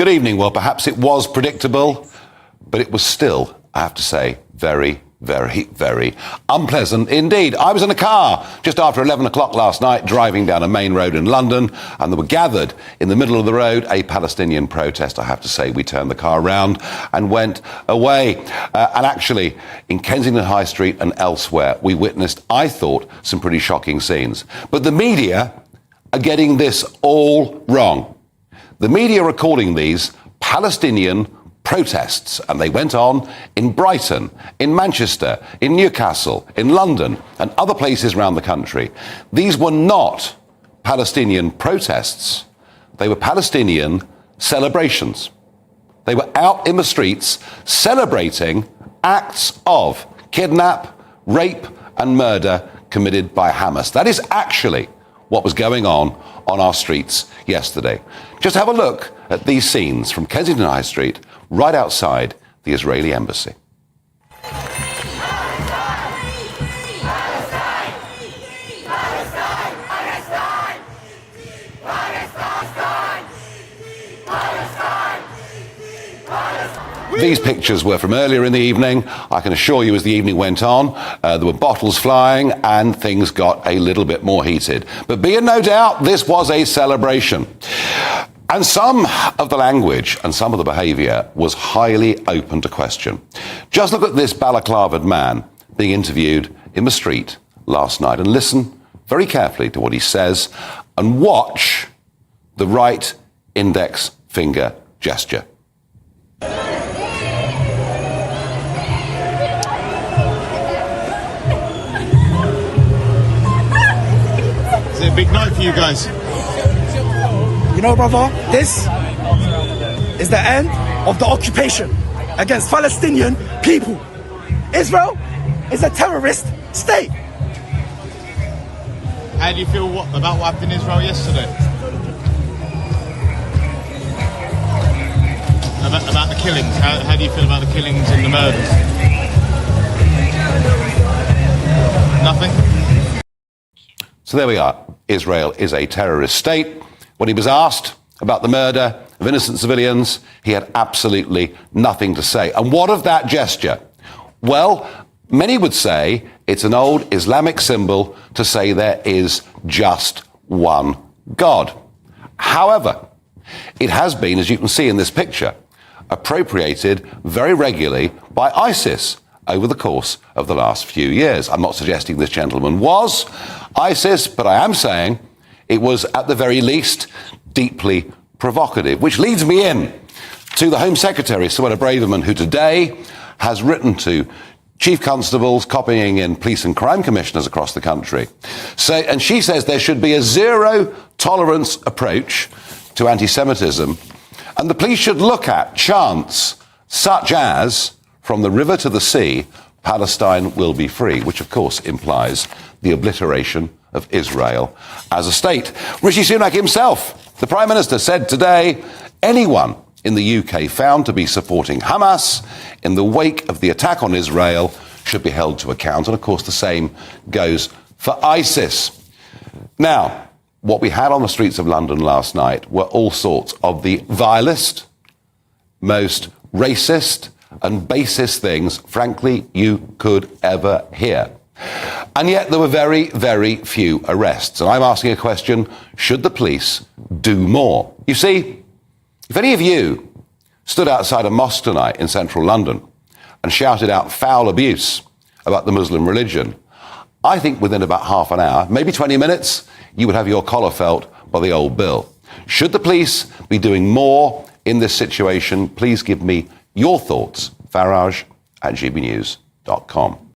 Good evening. Well, perhaps it was predictable, but it was still, I have to say, very, very unpleasant indeed. I was in a car just after 11 o'clock last night driving down a main road in London, and there were gathered in the middle of the road a Palestinian protest. I have to say, we turned the car around and went away. And actually, in Kensington High Street and elsewhere, we witnessed, I thought, some pretty shocking scenes. But the media are getting this all wrong. The media are calling these Palestinian protests, and they went on in Brighton, in Manchester, in Newcastle, in London, and other places around the country. These were not Palestinian protests. They were Palestinian celebrations. They were out in the streets celebrating acts of kidnap, rape, and murder committed by Hamas. That is actually what was going on our streets yesterday. Just have a look at these scenes from Kensington High Street, right outside the Israeli embassy. These pictures were from earlier in the evening. I can assure you, as the evening went on, there were bottles flying and things got a little bit more heated. But be in no doubt, this was a celebration. And some of the language and some of the behaviour was highly open to question. Just look at this balaclavaed man being interviewed in the street last night and listen very carefully to what he says and watch the right index finger gesture. It's a big night for you guys. You know, brother, this is the end of the occupation against Palestinian people. Israel is a terrorist state. How do you feel about what happened in Israel yesterday? About the killings? How do you feel about the killings and the murders? Nothing? So there we are. Israel is a terrorist state. When he was asked about the murder of innocent civilians, he had absolutely nothing to say. And what of that gesture? Well, many would say it's an old Islamic symbol to say there is just one God. However, it has been, as you can see in this picture, appropriated very regularly by ISIS over the course of the last few years. I'm not suggesting this gentleman was ISIS, but I am saying it was, at the very least, deeply provocative, which leads me in to the Home Secretary, Suella Braverman, who today has written to chief constables, copying in police and crime commissioners across the country. And she says there should be a zero-tolerance approach to anti-Semitism, and the police should look at chants such as, from the river to the sea, Palestine will be free, which of course implies the obliteration of Israel as a state. Rishi Sunak himself, the Prime Minister, said today, anyone in the UK found to be supporting Hamas in the wake of the attack on Israel should be held to account. And of course the same goes for ISIS. Now, what we had on the streets of London last night were all sorts of the vilest, most racist and basest things, frankly, you could ever hear. And yet there were very, very few arrests. And I'm asking a question, should the police do more? You see, if any of you stood outside a mosque tonight in central London and shouted out foul abuse about the Muslim religion, I think within about half an hour, maybe 20 minutes, you would have your collar felt by the old bill. Should the police be doing more in this situation? Please give me your thoughts. Farage@gbnews.com.